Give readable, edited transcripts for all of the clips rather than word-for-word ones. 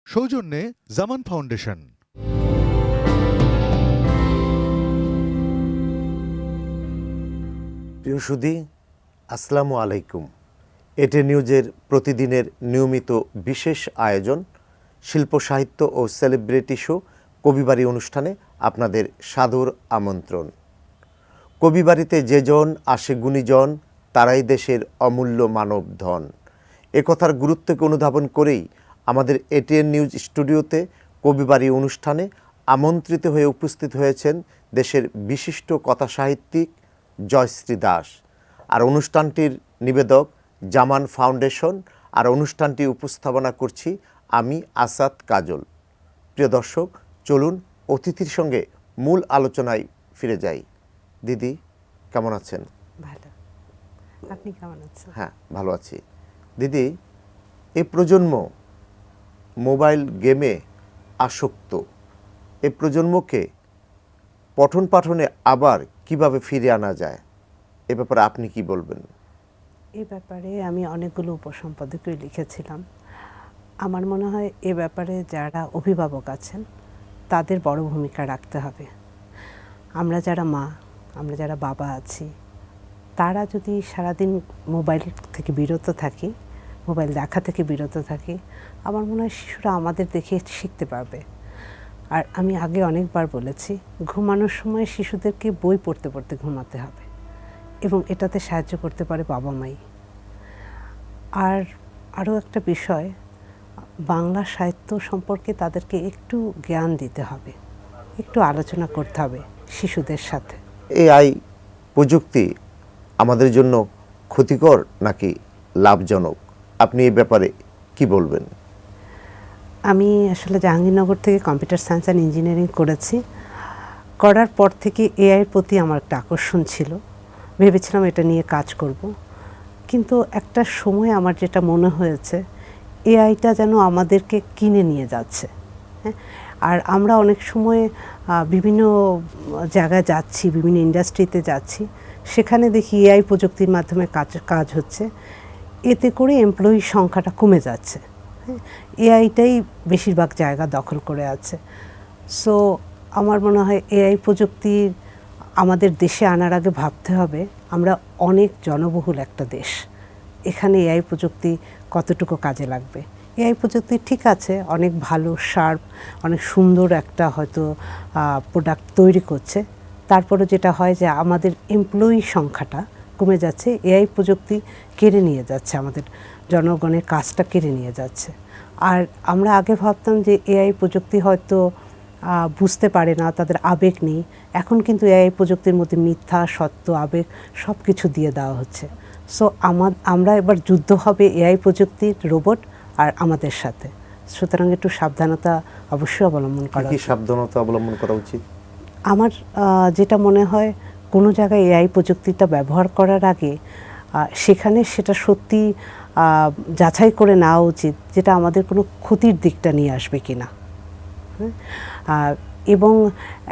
সৌজন্যে জামান ফাউন্ডেশন। প্রিয় সুধী, আসসালামু আলাইকুম। এটে নিউজের প্রতিদিনের নিয়মিত বিশেষ আয়োজন শিল্প সাহিত্য ও সেলিব্রিটি শো কবিবাড়ি অনুষ্ঠানে আপনাদের সাদর আমন্ত্রণ। কবিবাড়িতে যেজন আসে গুণীজন, তারাই দেশের অমূল্য মানব ধন। একথার গুরুত্বকে অনুধাবন করেই আমাদের এটিএন নিউজ স্টুডিওতে কবিবাড়ি অনুষ্ঠানে আমন্ত্রিত হয়ে উপস্থিত হয়েছেন দেশের বিশিষ্ট কথাসাহিত্যিক জয়শ্রী দাস। আর অনুষ্ঠানটির নিবেদক জামান ফাউন্ডেশন। আর অনুষ্ঠানটি উপস্থাপনা করছি আমি আসাদ কাজল। প্রিয় দর্শক, চলুন অতিথির সঙ্গে মূল আলোচনায় ফিরে যাই। দিদি, কেমন আছেন? ভালো। আপনি কেমন আছেন? হ্যাঁ, ভালো আছি। দিদি, এই প্রজন্ম মোবাইল গেমে আসক্ত। এই প্রজন্মকে পঠন পাঠনে আবার কিভাবে ফিরে আনা যায়, এ ব্যাপারে আপনি কি বলবেন? এই ব্যাপারে আমি অনেকগুলো উপসম্পাদকই লিখেছিলাম। আমার মনে হয় এ ব্যাপারে যারা অভিভাবক আছেন তাদের বড় ভূমিকা রাখতে হবে। আমরা যারা মা, আমরা যারা বাবা আছি, তারা যদি সারাদিন মোবাইল থেকে বিরত থাকি, মোবাইল দেখা থেকে বিরত থাকি, আমার মনে হয় শিশুরা আমাদের দেখে শিখতে পারবে। আর আমি আগে অনেকবার বলেছি, ঘুমানোর সময় শিশুদেরকে বই পড়তে পড়তে ঘুমাতে হবে এবং এটাতে সাহায্য করতে পারে বাবা মাই। আর আরও একটা বিষয়, বাংলা সাহিত্য সম্পর্কে তাদেরকে একটু জ্ঞান দিতে হবে, একটু আলোচনা করতে হবে শিশুদের সাথে। এআই প্রযুক্তি আমাদের জন্য ক্ষতিকর নাকি লাভজনক, আপনি এই ব্যাপারে কি বলবেন? আমি আসলে জাহাঙ্গীরনগর থেকে কম্পিউটার সায়েন্স অ্যান্ড ইঞ্জিনিয়ারিং করেছি। করার পর থেকে এআইয়ের প্রতি আমার একটা আকর্ষণ ছিল, ভেবেছিলাম এটা নিয়ে কাজ করব। কিন্তু একটা সময় আমার যেটা মনে হয়েছে, এআইটা যেন আমাদেরকে কিনে নিয়ে যাচ্ছে। হ্যাঁ, আর আমরা অনেক সময় বিভিন্ন জায়গায় যাচ্ছি, বিভিন্ন ইন্ডাস্ট্রিতে যাচ্ছি, সেখানে দেখি এআই প্রযুক্তির মাধ্যমে কাজ হচ্ছে, এতে করে এমপ্লয়ির সংখ্যাটা কমে যাচ্ছে। এআইটাই বেশিরভাগ জায়গা দখল করে আছে। সো আমার মনে হয় এআই প্রযুক্তি আমাদের দেশে আনার আগে ভাবতে হবে, আমরা অনেক জনবহুল একটা দেশ, এখানে এআই প্রযুক্তি কতটুকু কাজে লাগবে। এআই প্রযুক্তি ঠিক আছে, অনেক ভালো, শার্প, অনেক সুন্দর একটা হয়তো প্রোডাক্ট তৈরি করছে, তারপরে যেটা হয় যে আমাদের এমপ্লয়ি সংখ্যাটা কমে যাচ্ছে, এআই প্রযুক্তি কেড়ে নিয়ে যাচ্ছে, আমাদের জনগণের কাজটা কেড়ে নিয়ে যাচ্ছে। আর আমরা আগে ভাবতাম যে এআই প্রযুক্তি হয়তো বুঝতে পারে না, তাদের আবেগ নেই। এখন কিন্তু এআই প্রযুক্তির মধ্যে মিথ্যা, সত্য, আবেগ সব কিছু দিয়ে দেওয়া হচ্ছে। সো আমরা এবার যুদ্ধ হবে এআই প্রযুক্তির, রোবট আর আমাদের সাথে। সুতরাং একটু সাবধানতা অবশ্যই অবলম্বন করা কি সাবধানতা অবলম্বন করা উচিত? আমার যেটা মনে হয়, কোনো জায়গায় এআই প্রযুক্তিটা ব্যবহার করার আগে সেখানে সেটা সত্যি যাচাই করে নেওয়া উচিত, যেটা আমাদের কোনো ক্ষতির দিকটা নিয়ে আসবে কিনা। এবং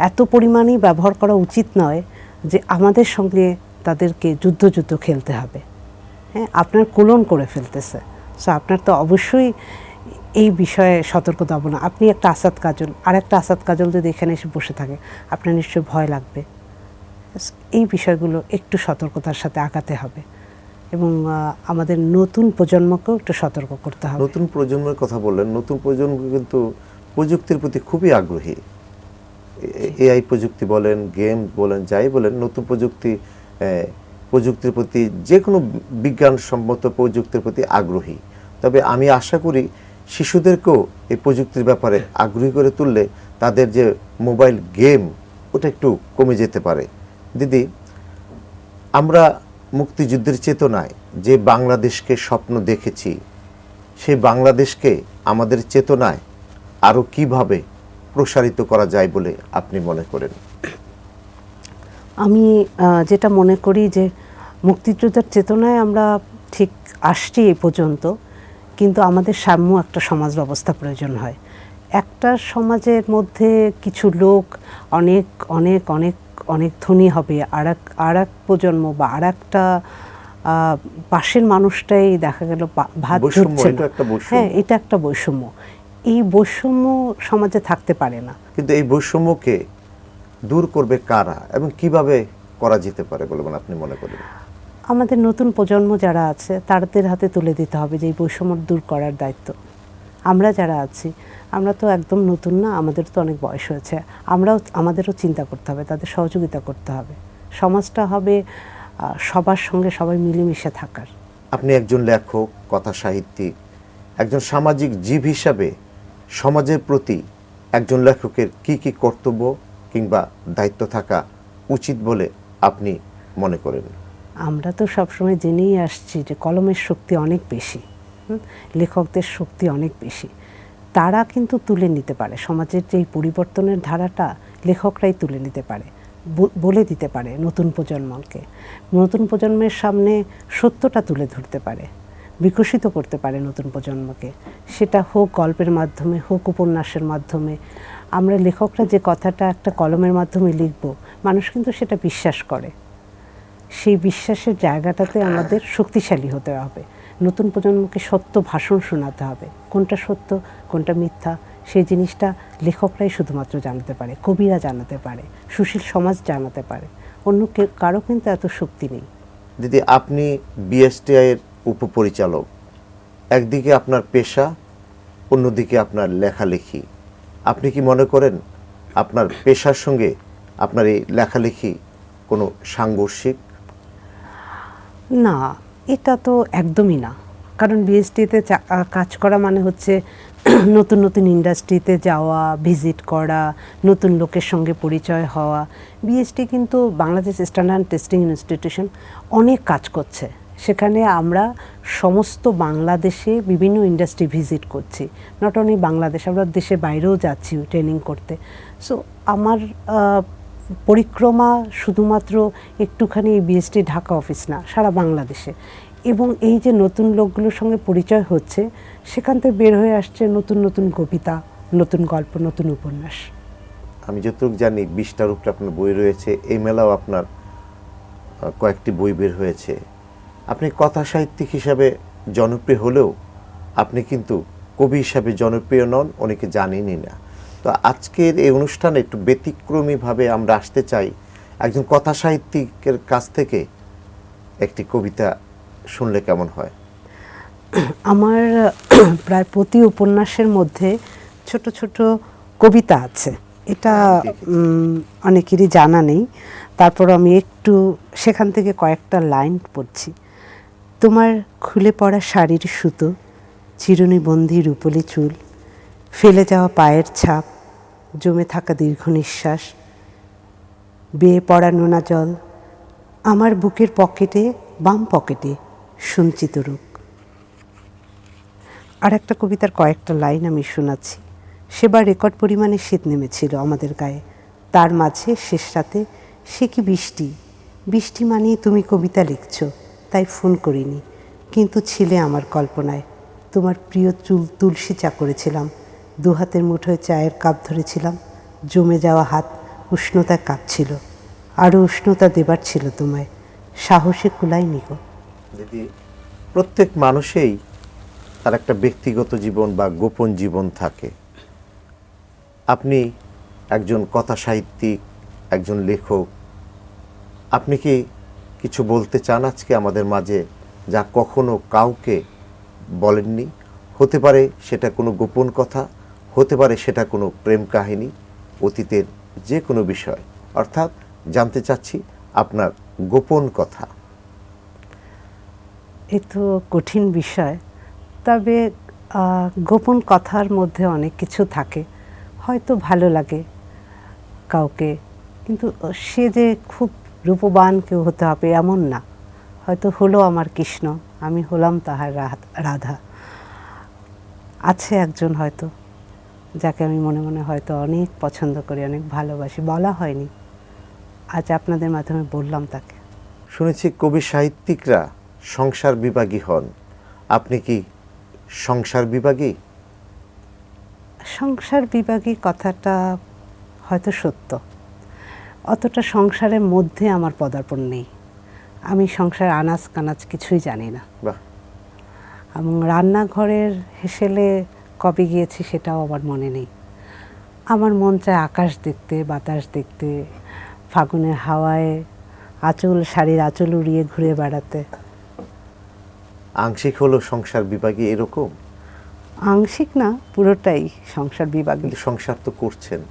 এত পরিমাণেই ব্যবহার করা উচিত নয় যে আমাদের সঙ্গে তাদেরকে যুদ্ধ খেলতে হবে। হ্যাঁ, আপনার কোলন করে ফেলতেছে, সো আপনার তো অবশ্যই এই বিষয়ে সতর্কতা হব না। আপনি একটা আসাদ কাজল, আর একটা আসাদ কাজল যদি এখানে এসে বসে থাকে, আপনার নিশ্চয়ই ভয় লাগবে। এই বিষয়গুলো একটু সতর্কতার সাথে আগাতে হবে এবং আমাদের নতুন প্রজন্মকেও একটু সতর্ক করতে হবে। নতুন প্রজন্মের কথা বললেন, নতুন প্রজন্ম কিন্তু প্রযুক্তির প্রতি খুবই আগ্রহী। এআই প্রযুক্তি বলেন, গেম বলেন, যাই বলেন, নতুন প্রযুক্তির প্রতি, যে কোনো বিজ্ঞানসম্মত প্রযুক্তির প্রতি আগ্রহী। তবে আমি আশা করি শিশুদেরকেও এই প্রযুক্তির ব্যাপারে আগ্রহী করে তুললে তাদের যে মোবাইল গেম, ওটা একটু কমে যেতে পারে। দিদি, আমরা মুক্তিযুদ্ধের চেতনায় যে বাংলাদেশকে স্বপ্ন দেখেছি, সেই বাংলাদেশকে আমাদের চেতনায় আরও কিভাবে প্রসারিত করা যায় বলে আপনি মনে করেন? আমি যেটা মনে করি যে মুক্তিযুদ্ধের চেতনায় আমরা ঠিক আসছি এই পর্যন্ত, কিন্তু আমাদের সাম্য একটা সমাজ ব্যবস্থা প্রয়োজন হয়। একটা সমাজের মধ্যে কিছু লোক অনেক অনেক অনেক অনেক ধনী হবে, আর এক প্রজন্ম বা আর একটা পাশের মানুষটাই দেখা গেল ভাত জুটছে না। হ্যাঁ, এটা একটা বৈষম্য। এই বৈষম্য সমাজে থাকতে পারে না। কিন্তু এই বৈষম্যকে দূর করবে কারা এবং কিভাবে করা যেতে পারে বলে আপনি মনে করেন? আমাদের নতুন প্রজন্ম যারা আছে তাদের হাতে তুলে দিতে হবে যে এই বৈষম্য দূর করার দায়িত্ব। আমরা যারা আছি আমরা তো একদম নতুন না, আমাদের তো অনেক বয়স হয়েছে, আমাদেরও চিন্তা করতে হবে, তাদের সহযোগিতা করতে হবে। সমাজটা হবে সবার সঙ্গে সবাই মিলেমিশে থাকার। আপনি একজন লেখক, কথা সাহিত্যিক, একজন সামাজিক জীব হিসাবে সমাজের প্রতি একজন লেখকের কি কি কর্তব্য কিংবা দায়িত্ব থাকা উচিত বলে আপনি মনে করেন? আমরা তো সবসময় জেনেই আসছি যে কলমের শক্তি অনেক বেশি, লেখকদের শক্তি অনেক বেশি। তারা কিন্তু তুলে নিতে পারে সমাজের যে পরিবর্তনের ধারাটা, লেখকরাই তুলে নিতে পারে, বলে দিতে পারে নতুন প্রজন্মকে। নতুন প্রজন্মের সামনে সত্যটা তুলে ধরতে পারে, বিকশিত করতে পারে নতুন প্রজন্মকে। সেটা হোক গল্পের মাধ্যমে, হোক উপন্যাসের মাধ্যমে। আমরা লেখকরা যে কথাটা একটা কলমের মাধ্যমে লিখব, মানুষ কিন্তু সেটা বিশ্বাস করে। সেই বিশ্বাসের জায়গাটাতে আমাদের শক্তিশালী হতে হবে। নতুন প্রজন্মকে সত্য ভাষণ শোনাতে হবে, কোনটা সত্য কোনটা মিথ্যা সেই জিনিসটা লেখকরাই শুধুমাত্র জানাতে পারে, কবিরা জানাতে পারে, সুশীল সমাজ জানাতে পারে। অন্য কারো কিন্তু এত শক্তি নেই। দিদি, আপনি বিএসটিআই এর উপপরিচালক, একদিকে আপনার পেশা, অন্যদিকে আপনার লেখালেখি। আপনি কি মনে করেন আপনার পেশার সঙ্গে আপনার এই লেখালেখি কোনো সাংঘর্ষিক? না, এটা তো একদমই না। কারণ বিএসটিতে কাজ করা মানে হচ্ছে নতুন নতুন ইন্ডাস্ট্রিতে যাওয়া, ভিজিট করা, নতুন লোকের সঙ্গে পরিচয় হওয়া। বিএসটি কিন্তু বাংলাদেশ স্ট্যান্ডার্ড টেস্টিং ইনস্টিটিউশন অনেক কাজ করছে। সেখানে আমরা সমস্ত বাংলাদেশে বিভিন্ন ইন্ডাস্ট্রি ভিজিট করছি। নট অনলি বাংলাদেশ, আমরা দেশের বাইরেও যাচ্ছি ট্রেনিং করতে। সো আমার পরিক্রমা শুধুমাত্র একটুখানি বিএসটি ঢাকা অফিস না, সারা বাংলাদেশে। এবং এই যে নতুন লোকগুলোর সঙ্গে পরিচয় হচ্ছে, সেখান থেকে বের হয়ে আসছে নতুন নতুন কবিতা, নতুন গল্প, নতুন উপন্যাস। আমি যতটুকু জানি 20টার উপরে আপনার বই রয়েছে। এই মেলাও আপনার কয়েকটি বই বের হয়েছে। আপনি কথা সাহিত্যিক হিসাবে জনপ্রিয় হলেও আপনি কিন্তু কবি হিসাবে জনপ্রিয় নন, অনেকে জানেনই না। তো আজকের এই অনুষ্ঠানে একটু ব্যতিক্রমীভাবে আমরা আসতে চাই একজন কথা সাহিত্যিকের কাছ থেকে একটি কবিতা শুনলে কেমন হয়? আমার প্রায় প্রতি উপন্যাসের মধ্যে ছোট ছোট কবিতা আছে, এটা অনেকেরই জানা নেই। তারপর আমি একটু সেখান থেকে কয়েকটা লাইন পড়ছি। তোমার খুলে পড়া শাড়ির সুতো, চিরুনিবন্দী রূপলি চুল, ফেলে যাওয়া পায়ের ছাপ, জমে থাকা দীর্ঘ নিঃশ্বাস, বেয়ে পড়া নোনা জল, আমার বুকের পকেটে, বাম পকেটে সঞ্চিত রূপ। আর একটা কবিতার কয়েকটা লাইন আমি শোনাচ্ছি। সেবার রেকর্ড পরিমাণে শীত নেমেছিল আমাদের গায়ে, তার মাঝে শেষ রাতে সে কি বৃষ্টি, বৃষ্টি মানিয়ে তুমি কবিতা লিখছ, তাই ফোন করিনি, কিন্তু ছিলে আমার কল্পনায়। তোমার প্রিয় তুলসী চা করেছিলাম, দু হাতের মুঠোয় চায়ের কাপ ধরেছিলাম, জমে যাওয়া হাত উষ্ণতায় কাঁপছিল, আরও উষ্ণতা দেবার ছিল তোমায়, সাহসে কুলাইনি গো। যদি প্রত্যেক মানুষেই তার একটা ব্যক্তিগত জীবন বা গোপন জীবন থাকে, আপনি একজন কথা সাহিত্যিক, একজন লেখক, আপনি কি কিছু বলতে চান আজকে আমাদের মাঝে যা কখনো কাউকে বলেননি? হতে পারে সেটা কোনো গোপন কথা, হতে পারে সেটা কোনো প্রেম কাহিনী, অতীতের যে কোনো বিষয়। অর্থাৎ জানতে চাচ্ছি আপনার গোপন কথা। এ তো কঠিন বিষয়, তবে গোপন কথার মধ্যে অনেক কিছু থাকে। হয়তো ভালো লাগে কাউকে, কিন্তু সে যে খুব রূপবান কেউ হতে হবে এমন না। হয়তো হলো আমার কৃষ্ণ, আমি হলাম তাহার রাধা। আছে একজন হয়তো যাকে আমি মনে মনে হয়তো অনেক পছন্দ করি, অনেক ভালোবাসি, বলা হয়নি, আজ আপনাদের মাধ্যমে বললাম তাকে। শুনেছি কবি সাহিত্যিকরা সংসার বিভাগী হন, আপনি কি সংসার বিভাগী? সংসার বিভাগী কথাটা হয়তো সত্য, অতটা সংসারের মধ্যে আমার পদার্পণ নেই। আমি সংসার আনাজ কানাজ কিছুই জানি না। বাহ। এবং রান্নাঘরের হেসেলে কবে গিয়েছি সেটাও আমার মনে নেই। আমার মন চায় আকাশ দেখতে, বাতাস দেখতে, ফাগুনের হাওয়ায় শাড়ির আঁচল উড়িয়ে ঘুরে বেড়াতে। আংশিক হলো সংসার বিভাগে এরকম, আংশিক না, পুরোটাই সংসার বিভাগ। কিন্তু সংসার তো করছেন,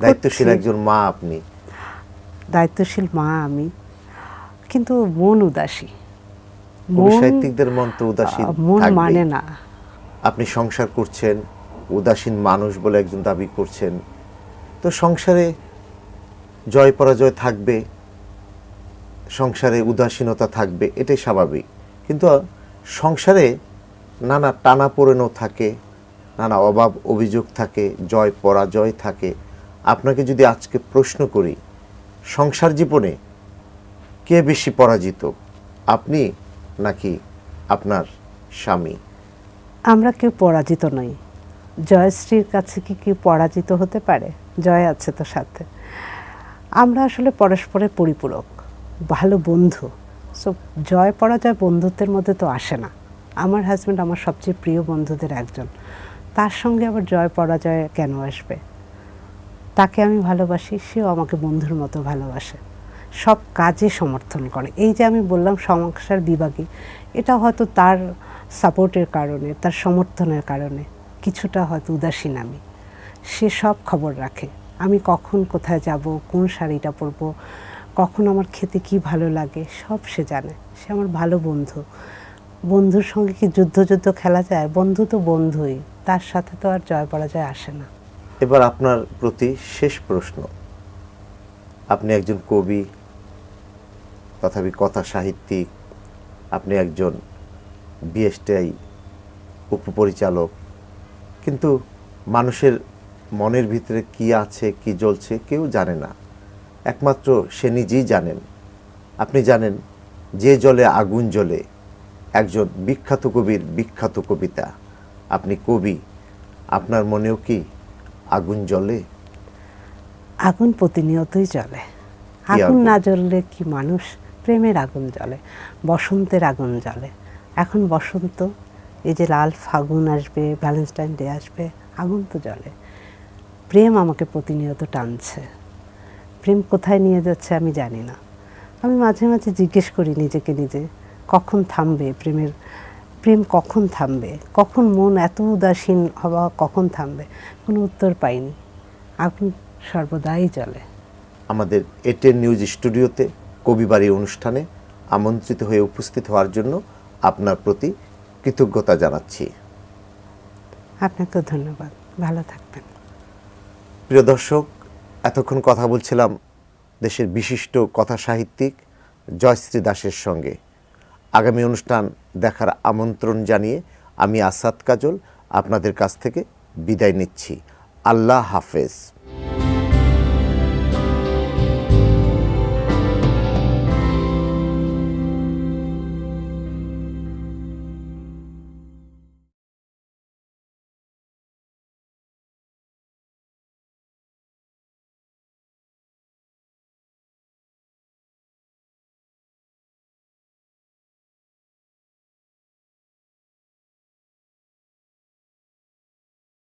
দায়িত্বশীল একজন মা আপনি। দায়িত্বশীল মা আমি, কিন্তু মন উদাসী। কবি সাহিত্যিকদের মন তো উদাসীন মন থাকবেই। মানে না। আপনি সংসার করছেন, উদাসীন মানুষ বলে একজন দাবি করছেন, তো সংসারে জয় পরাজয় থাকবে, সংসারে উদাসীনতা থাকবে, এটাই স্বাভাবিক। কিন্তু সংসারে নানা টানাপোড়েনও থাকে, নানা অভাব অভিযোগ থাকে, জয় পরাজয় থাকে। আপনাকে যদি আজকে প্রশ্ন করি, সংসার জীবনে কে বেশি পরাজিত, আপনি নাকি আপনার স্বামী? আমরা কেউ পরাজিত নই। জয়শ্রীর কাছে কি কেউ পরাজিত হতে পারে? জয় আছে তো সাথে। আমরা আসলে পরস্পরের পরিপূরক, ভালো বন্ধু। সো জয় পরাজয় বন্ধুত্বের মধ্যে তো আসে না। আমার হাজব্যান্ড আমার সবচেয়ে প্রিয় বন্ধুদের একজন, তার সঙ্গে আবার জয় পরাজয় কেন আসবে? তাকে আমি ভালোবাসি, সেও আমাকে বন্ধুর মতো ভালোবাসে, সব কাজে সমর্থন করে। এই যে আমি বললাম সংসার বিভাগী, এটা হয়তো তার সাপোর্টের কারণে, তার সমর্থনের কারণে। কিছুটা হয়তো উদাসীন আমি, সে সব খবর রাখে। আমি কখন কোথায় যাব, কোন শাড়িটা পরবো, কখন আমার খেতে কি ভালো লাগে, সব সে জানে। সে আমার ভালো বন্ধু। বন্ধুর সঙ্গে কি যুদ্ধ খেলা যায়? বন্ধু তো বন্ধুই, তার সাথে তো আর জয় পরাজয় আসে না। এবার আপনার প্রতি শেষ প্রশ্ন। আপনি একজন কবি, তথাপি কথা সাহিত্যিক, আপনি একজন বিএসটিআই উপপরিচালক, কিন্তু মানুষের মনের ভিতরে কি আছে, কি জ্বলছে কেউ জানে না, একমাত্র সে নিজেই জানেন। আপনি জানেন যে জলে আগুন জ্বলে, একজন বিখ্যাত কবির বিখ্যাত কবিতা। আপনি কবি, আপনার মনেও কি আগুন জ্বলে? আগুন প্রতিনিয়তই জ্বলে। আগুন না জ্বললে কি মানুষ? প্রেমের আগুন জ্বলে, বসন্তের আগুন জ্বলে। এখন বসন্ত, এই যে লাল ফাগুন আসবে, ভ্যালেন্টাইন ডে আসবে, আগুন তো জ্বলে। প্রেম আমাকে প্রতিনিয়ত টানছে। প্রেম কোথায় নিয়ে যাচ্ছে আমি জানি না। আমি মাঝে মাঝে জিজ্ঞেস করি নিজেকে নিজে, কখন থামবে প্রেম কখন থামবে? কখন মন এত উদাসীন হওয়া কখন থামবে? কোনো উত্তর পাইনি। আগুন সর্বদাই জ্বলে। আমাদের এটেন নিউজ স্টুডিওতে কবিবাড়ি অনুষ্ঠানে আমন্ত্রিত হয়ে উপস্থিত হওয়ার জন্য আপনার প্রতি কৃতজ্ঞতা জানাচ্ছি। আপনাকেও ধন্যবাদ। ভালো থাকবেন। প্রিয় দর্শক, এতক্ষণ কথা বলছিলাম দেশের বিশিষ্ট কথা সাহিত্যিক জয়শ্রী দাসের সঙ্গে। আগামী অনুষ্ঠান দেখার আমন্ত্রণ জানিয়ে আমি আসাদ কাজল আপনাদের কাছ থেকে বিদায় নিচ্ছি। আল্লাহ হাফেজ।